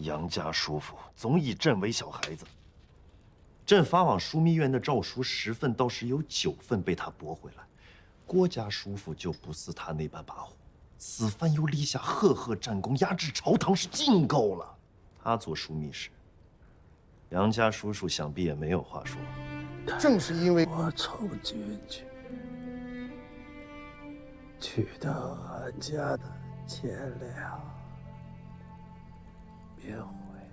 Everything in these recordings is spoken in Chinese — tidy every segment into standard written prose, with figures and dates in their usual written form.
杨家叔父总以朕为小孩子。朕发往枢密院的诏书10份，倒是有9份被他驳回来。郭家叔父就不似他那般跋扈，此番又立下赫赫战功，压制朝堂是尽够了。他做枢密使，杨家叔叔想必也没有话说。正是因为我从军去到俺家的钱粮，便回来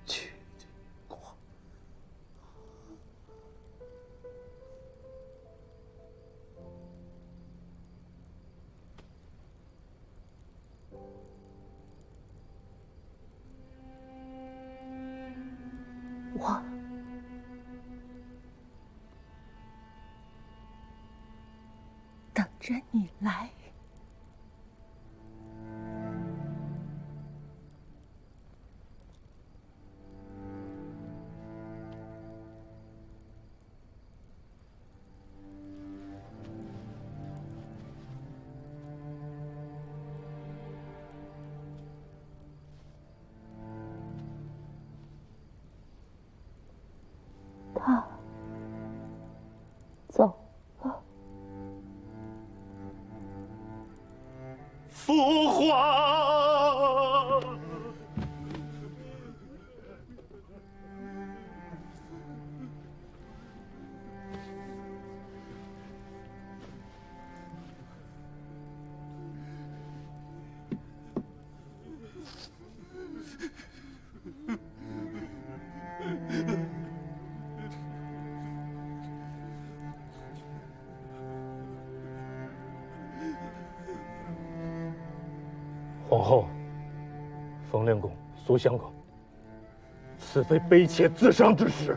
去过。我等着你来。他走了。父皇，皇后，冯令公、苏相公，此非卑怯自伤之时。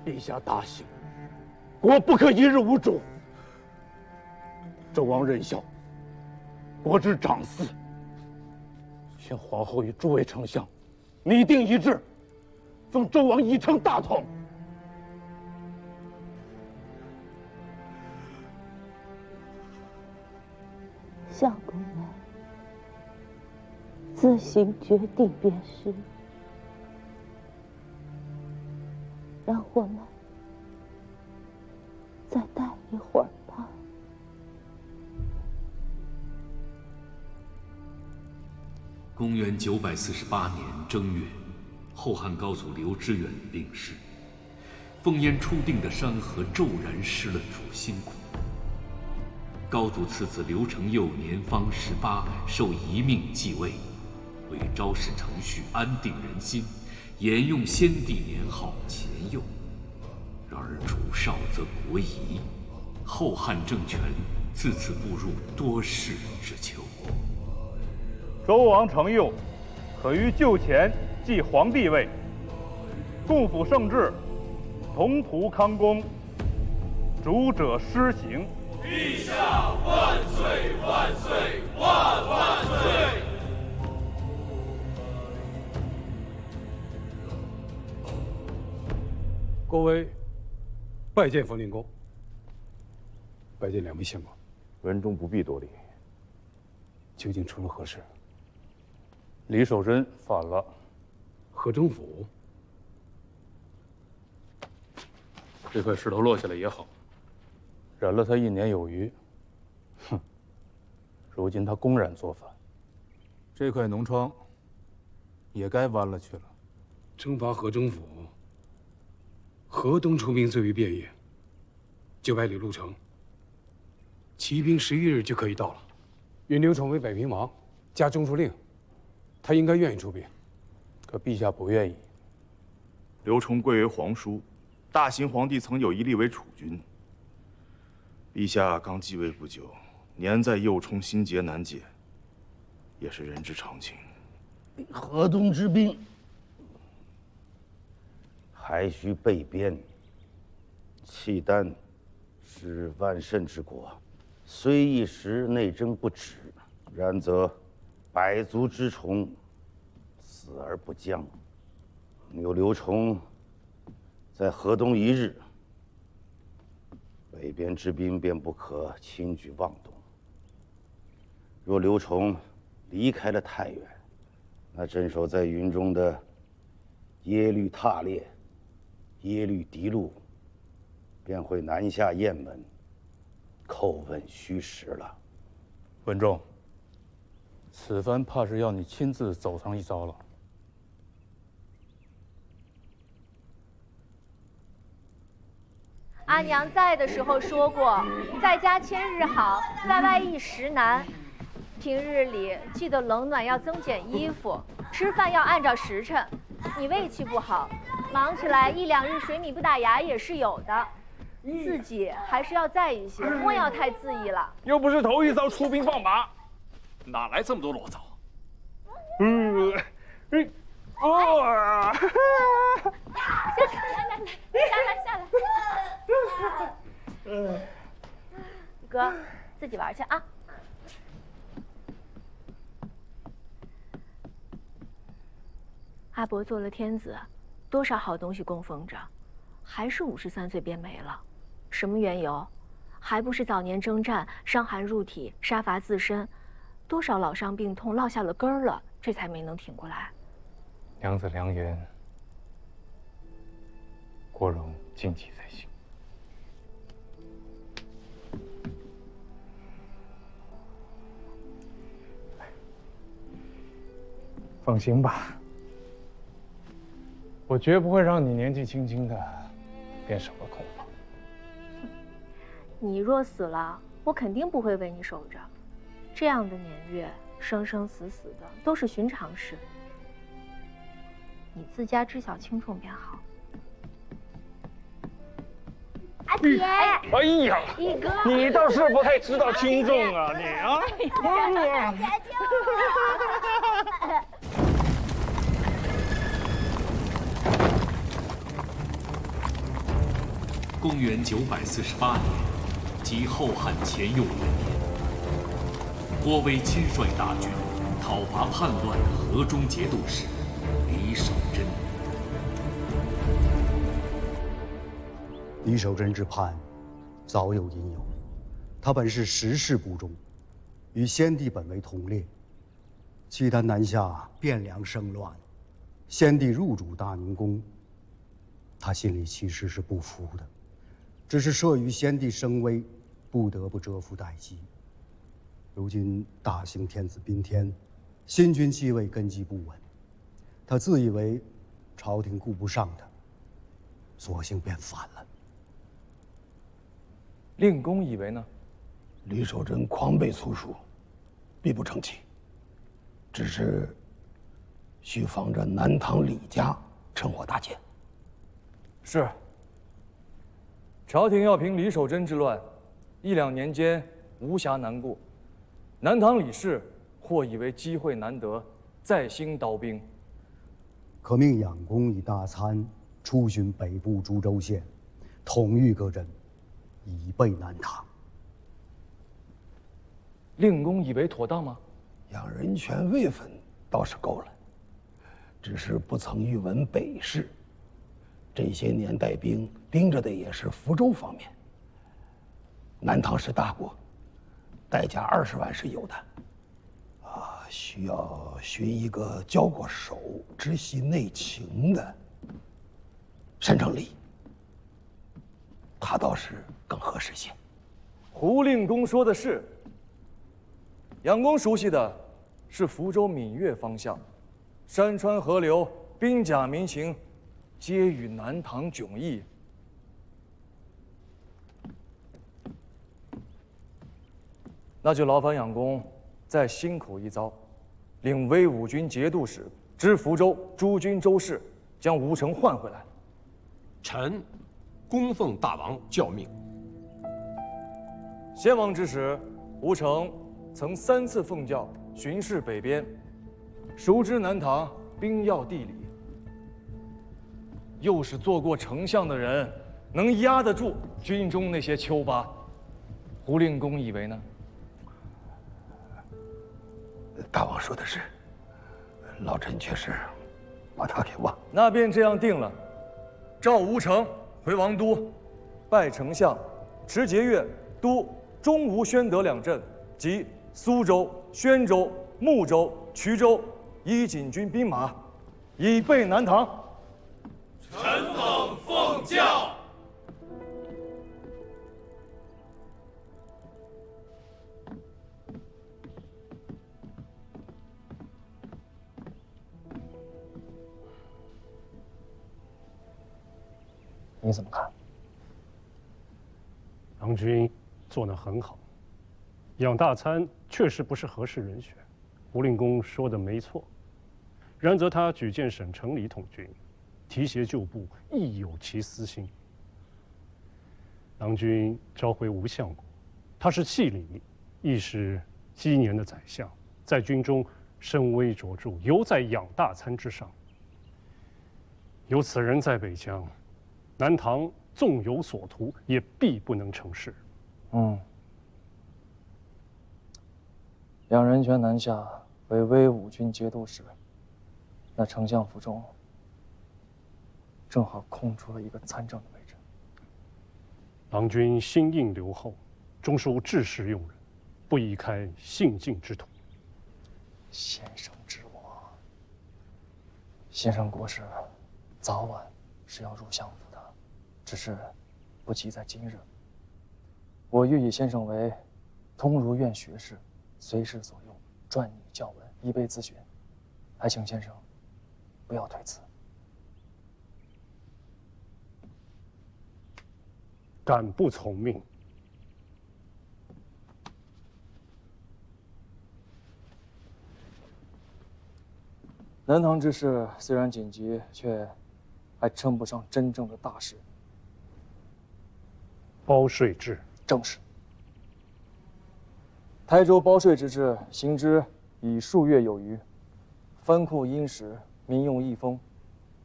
陛下大幸，国不可一日无主。周王任孝，国之长嗣，请皇后与诸位丞相拟定一致，封周王一称大统。相公们自行决定便是。让我们再待一会儿吧。公元948年正月，后汉高祖刘知远病逝，烽烟初定的山河骤然失了主心骨。高祖次子刘承佑年方18，受遗命继位，为昭示程序，安定人心，沿用先帝年号前佑。然而主少则国疑，后汉政权自此步入多事之秋。周王承佑可于就前继皇帝位，共辅圣制，同图康公，主者施行。陛下万岁万岁万万岁！郭威拜见冯令公，拜见2位相公。文中不必多礼。究竟出了何事？李守贞反了。何征甫，这块石头落下来也好，忍了他1年有余。哼，如今他公然作反，这块脓疮也该弯了去了。征伐何征甫，河东出兵最为便业，900里路程，骑兵11日就可以到了。允刘崇为北平王，加中书令，他应该愿意出兵。可陛下不愿意。刘崇贵为皇叔，大秦皇帝曾有一立为储君。陛下刚继位不久，年在右冲，心结难解，也是人之常情。河东之兵还需备边。契丹是万甚之国，虽一时内争不止，然则百足之虫，死而不僵。有刘崇在河东一日，北边之兵便不可轻举妄动。若刘崇离开了太原，那镇守在云中的耶律闼烈、耶律狄禄便会南下雁门，叩问虚实了。文仲，此番怕是要你亲自走上一遭了。阿娘在的时候说过，在家千日好，在外一时难。平日里记得冷暖要增减衣服，吃饭要按照时辰。你胃气不好，忙起来1、2日水米不打牙也是有的。自己还是要在意些，莫要太恣意了。又不是头一遭出兵放马，哪来这么多裸澡？下来，哥，自己玩去啊。阿伯做了天子，多少好东西供奉着，还是53岁便没了，什么缘由？还不是早年征战，伤寒入体，杀伐自身，多少老伤病痛落下了根儿了，这才没能挺过来。娘子良言，国荣谨记在心。放心吧，我绝不会让你年纪轻轻的便守了空房。你若死了，我肯定不会为你守着。这样的年月，生生死死的都是寻常事。你自家知晓轻重便好。阿姐，哎呀，一哥，你倒是不太知道轻重啊，你啊！公元948年，即后汉乾佑元年，郭威亲率大军讨伐叛乱的河中节度使李守贞。李守贞之叛，早有因由。他本是时势不中，与先帝本为同列。契丹南下，汴梁生乱，先帝入主大明宫，他心里其实是不服的，只是慑于先帝声威，不得不蛰伏待机。如今大兴天子宾天，新君继位根基不稳，他自以为朝廷顾不上他，索性便反了。令公以为呢？李守贞狂悖粗疏，必不成器。只是需防着南唐李家趁火大劫。是。朝廷要平李守贞之乱，1、2年间无暇难顾。南唐李氏或以为机会难得，再兴刀兵。可命养公以大参出巡北部株洲县，统御各镇，以备南唐。令公以为妥当吗？养人权位分倒是够了，只是不曾遇闻北事。这些年带兵盯着的也是福州方面。南唐是大国，代价20万是有的。需要寻一个交过手、知悉内情的单正礼，他倒是更合适些。胡令公说的是。养公熟悉的是福州闽粤方向，山川河流、兵甲民情，皆与南唐迥异。那就劳烦养公再辛苦一遭，领威武军节度使知福州诸军州事，将吴成换回来。臣恭奉大王教命。先王之时，吴成曾3次奉教巡视北边，熟知南唐兵要地理。又是做过丞相的人，能压得住军中那些丘巴。胡令公以为呢？大王说的是，老臣却是把他给忘。那便这样定了，召吴成回王都，拜丞相，持节钺督中吴宣德2镇及苏州、宣州、睦州、衢州依锦军兵马，以备南唐。臣等奉教。你怎么看？郎君做得很好，养大参确实不是合适人选。吴令公说的没错，然则他举荐沈成礼统军，提携旧部，亦有其私心。郎君召回吴相国，他是弃礼，亦是积年的宰相，在军中声威卓著，犹在养大参之上。有此人在北疆，南唐纵有所图，也必不能成事。两人权南下为威武军节度使，那丞相府中正好空出了一个参政的位置。郎君心硬留后，终属治世用人，不宜开信进之途。先生知我，先生国事早晚是要入相府的，只是不急在今日。我欲以先生为通儒院学士，随时左右，撰拟教文，以备咨询。还请先生不要推辞。敢不从命？南唐之事虽然紧急，却还称不上真正的大事。包税制，正是。台州包税之制行之已数月有余，藩库殷实，民用益丰。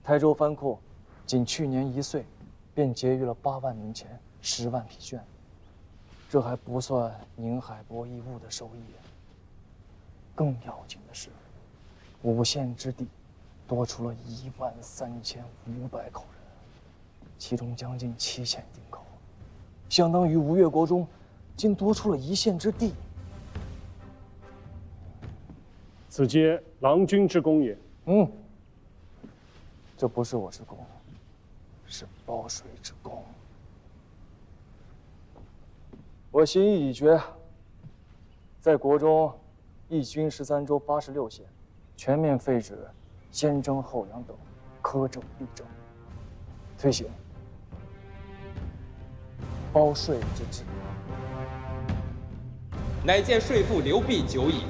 台州藩库仅去年1岁，便结余了8万名钱，10万匹绢。这还不算宁海博弈物的收益。更要紧的是，5县之地多出了13500口人，其中将近7县丁口，相当于吴越国中竟多出了1县之地。此皆郎君之功也。这不是我之功，是包税之功。我心意已决，在国中一军13州86县，全面废止先征后养等苛政弊政，推行包税之制。乃见税赋流弊久矣，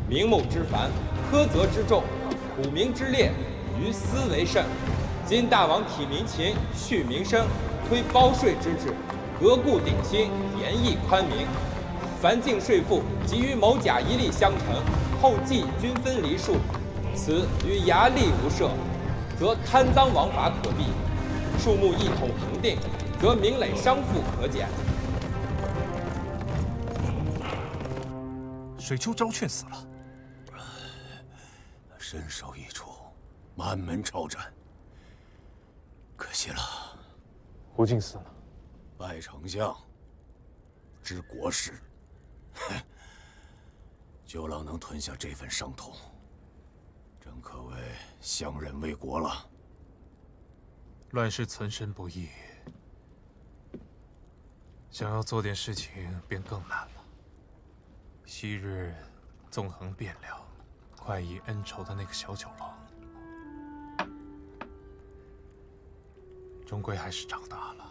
明目之繁，苛责之重，苦民之烈，于斯为甚。今大王体民勤，恤民生，推包税之制，革故鼎新，严役宽明。凡境税赋及于某甲一例相承，后计均分厘数，此与衙吏无涉，则贪赃枉法可避；数目一统平定，则民累伤负可减。水丘招劝死了，身首异处，满门抄斩，可惜了。胡进死了，拜丞相，知国事，九郎能吞下这份伤痛，真可谓相忍为国了。乱世存身不易，想要做点事情便更难了。昔日纵横汴梁，快意恩仇的那个小九郎，终归还是长大了。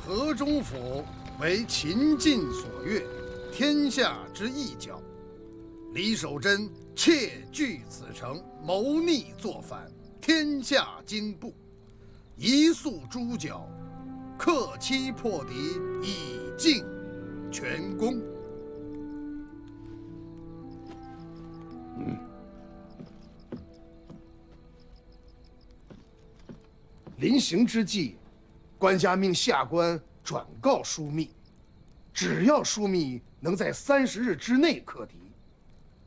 河中府为秦晋所悦，天下之一角。李守贞窃据此城，谋逆作反，天下惊怖，一肃诛剿，克期破敌，以尽全功。临行之际，官家命下官转告枢密，只要枢密能在30日之内克敌，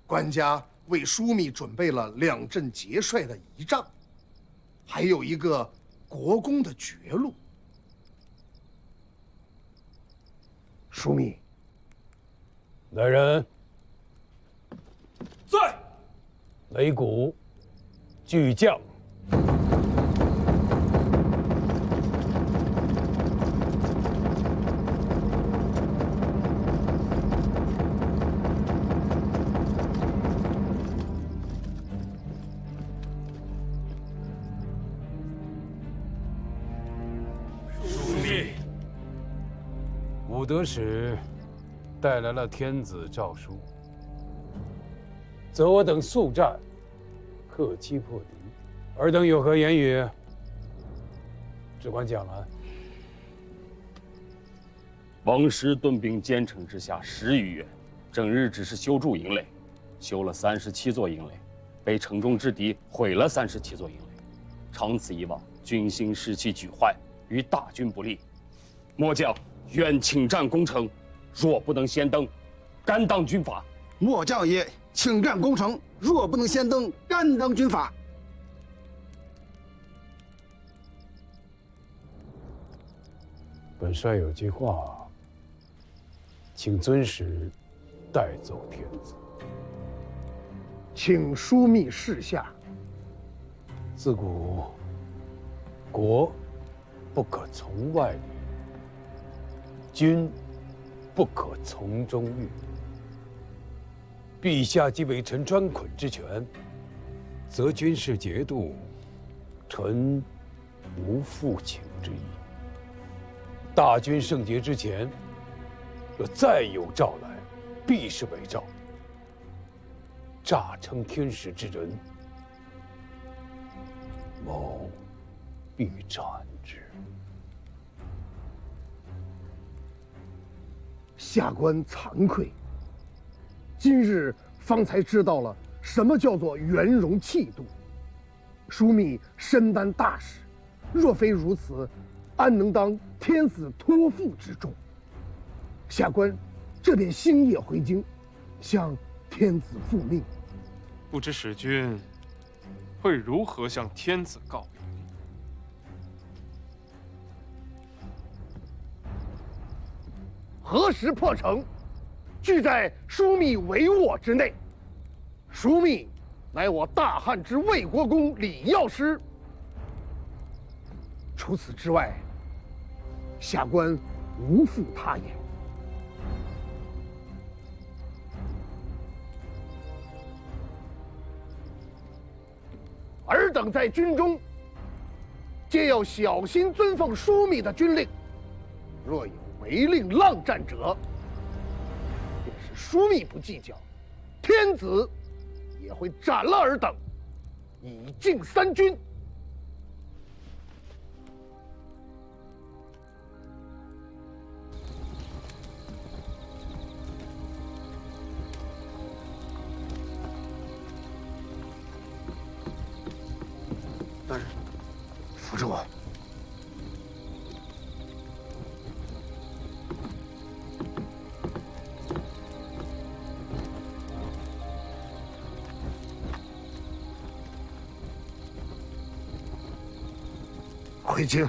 官家为枢密准备了2镇节帅的仪仗，还有一个国公的爵禄。枢密，来人，在。擂鼓，巨将。武德使带来了天子诏书，则我等速战，克期破敌。尔等有何言语？只管讲来。王师顿兵兼程之下10余月，整日只是修筑营垒，修了37座营垒，被城中之敌毁了37座营垒。长此以往，军心士气俱坏，与大军不利。末将愿请战攻城，若不能先登，甘当军法。末将也请战攻城，若不能先登，甘当军法。本帅有句话，请尊使带走天子。请枢密示下。自古国不可从外理，君不可从中御。陛下既委臣专捆之权，则军事节度，臣无复请之意。大军圣节之前，若再有诏来，必是伪诏，诈称天使之人，某必斩之。下官惭愧，今日方才知道了什么叫做圆融气度。枢密身担大事，若非如此，安能当天子托付之重？下官这便星夜回京，向天子复命。不知使君会如何向天子告明？何时破城，俱在枢密帷幄之内。枢密乃我大汉之魏国公李药师。除此之外，下官无复他言。尔等在军中，皆要小心遵奉枢密的军令。若有违令浪战者，便是枢密不计较，天子也会斩了尔等，以敬三军。大人，扶着我。回京。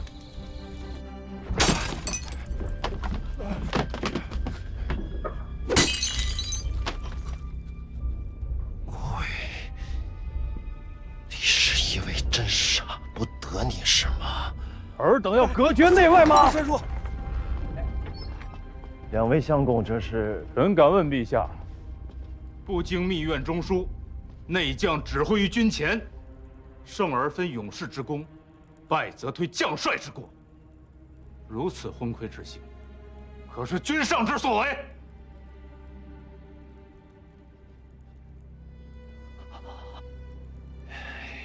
尔等要隔绝内外吗？宣说，两位相公，这是？臣敢问陛下，不经密院中书，内将指挥于军前，胜而分勇士之功，败则推将帅之过。如此昏聩之行，可是君上之所为？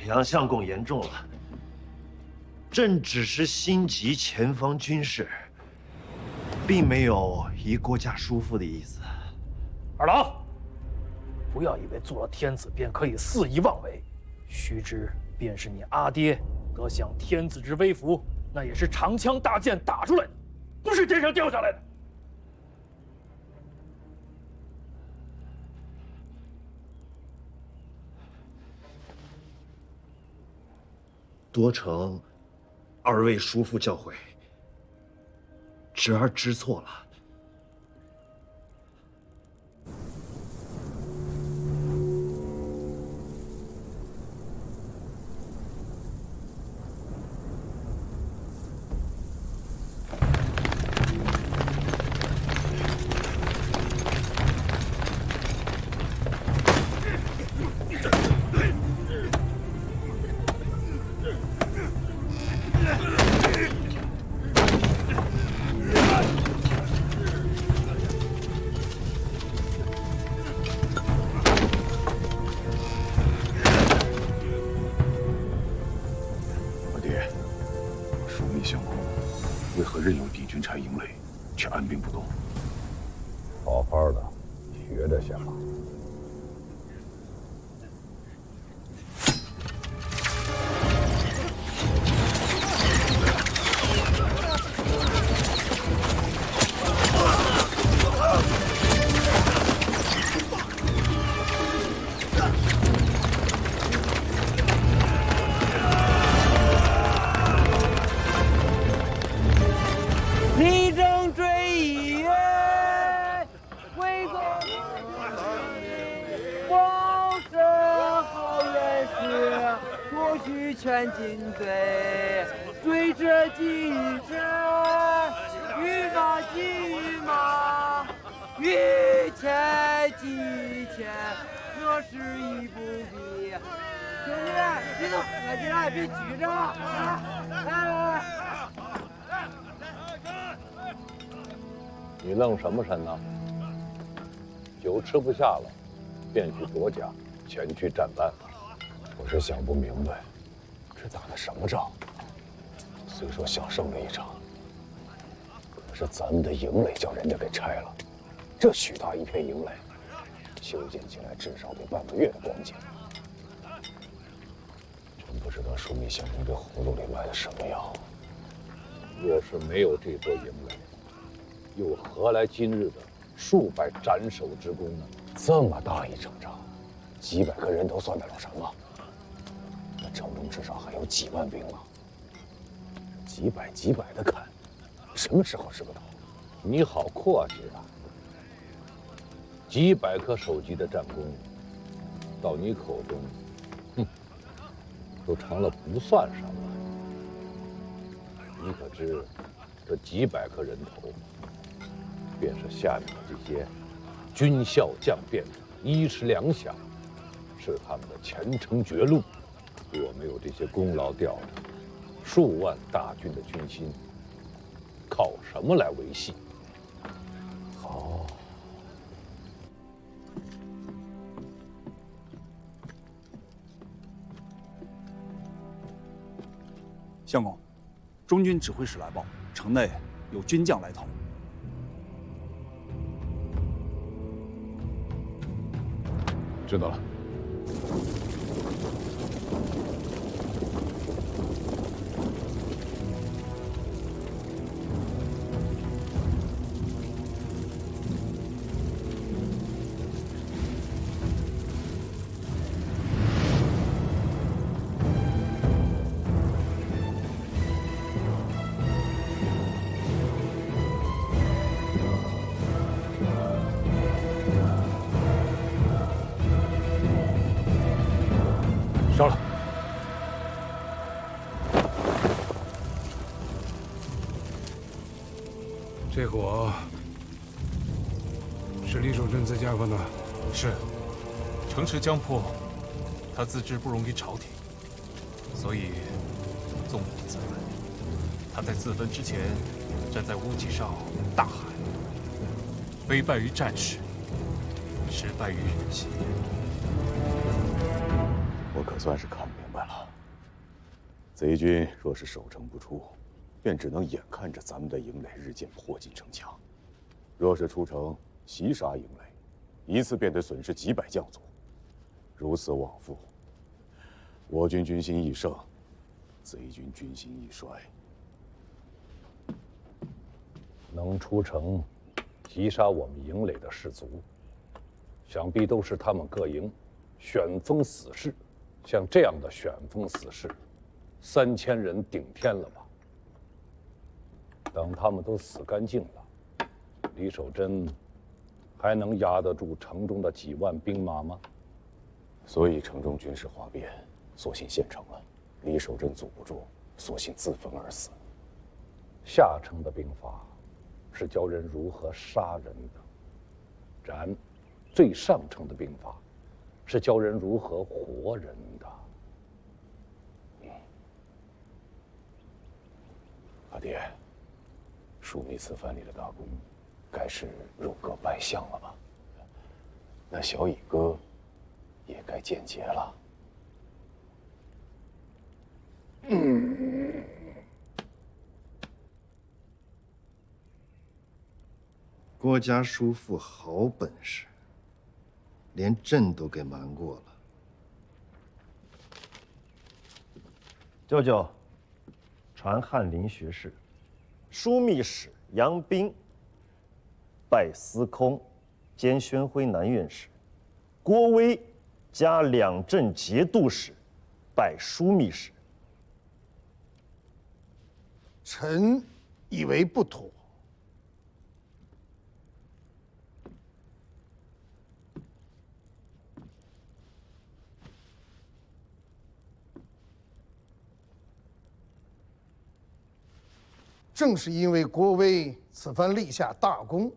杨相公言重了。朕只是心急前方军事，并没有移国家叔父的意思。二郎，不要以为做了天子便可以肆意妄为。须知，便是你阿爹得享天子之威福，那也是长枪大剑打出来的，不是天上掉下来的。多承二位叔父教诲，侄儿知错了。任由敌军拆营垒，却按兵不动。好好的学着下。全进队，对着击之，御马击御马，御前击前，若是一不必。兄弟，你都喝起来，别拘着啊！来。你愣什么神呢？酒吃不下了，便去夺甲，前去战败。我是想不明白。这打的什么仗？虽说小胜了一场，可是咱们的营垒叫人家给拆了，这许大一片营垒，修建起来至少得半个月的光景。真不知道枢密相公这葫芦里卖的什么药。若是没有这座营垒，又何来今日的数百斩首之功呢？这么大一场仗，几百个人头算得了什么？城中至少还有几万兵马，几百的砍，什么时候是个头？你好阔气啊！几百颗首级的战功，到你口中，都成了不算什么。你可知，这几百颗人头，便是下面的这些军校将变的衣食粮饷，是他们的前程绝路。若没有这些功劳吊着，数万大军的军心，靠什么来维系？好，相公，中军指挥使来报，城内有军将来投。知道了。烧了。这火是李守贞自家放的。是，城池将破，他自知不容于朝廷，所以纵火自焚。他在自焚之前，站在屋脊上大喊：“非败于战士，实败于人心。”我可算是看明白了，贼军若是守城不出，便只能眼看着咱们的营垒日渐迫近城墙；若是出城袭杀营垒，一次便得损失几百将卒。如此往复，我军军心易盛，贼军军心易衰。能出城击杀我们营垒的士卒，想必都是他们各营选封死士。像这样的选封死士， 3000人顶天了吧？等他们都死干净了，李守贞还能压得住城中的几万兵马吗？所以城中军事哗变，索性献城了。李守贞阻不住，索性自焚而死。下城的兵法是教人如何杀人的，然最上乘的兵法是教人如何活人的。阿爹，枢密此番里的大功，该是入阁拜相了吧？那小乙哥也该见节了。郭家叔父好本事，连朕都给瞒过了。舅舅，传翰林学士，枢密使杨斌拜司空兼宣徽南院使，郭威加两镇节度使，拜枢密使。臣以为不妥。正是因为郭威此番立下大功，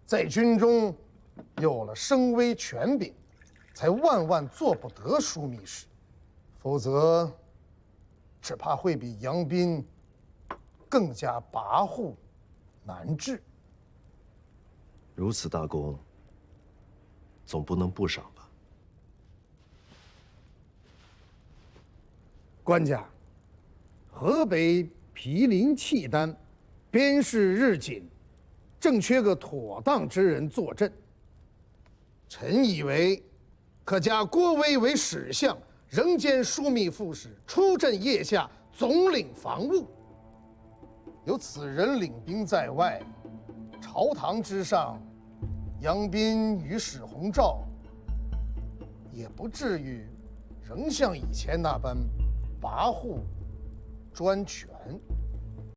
在军中有了声威权柄，才万万做不得枢密使，否则只怕会比杨斌更加跋扈难治。如此大功，总不能不赏吧？官家，河北毗邻契丹，边事日紧，正缺个妥当之人坐镇。臣以为，可加郭威为使相，仍兼枢密副使，出镇腋下，总领防务。有此人领兵在外，朝堂之上，杨斌与史弘照也不至于仍像以前那般跋扈专权。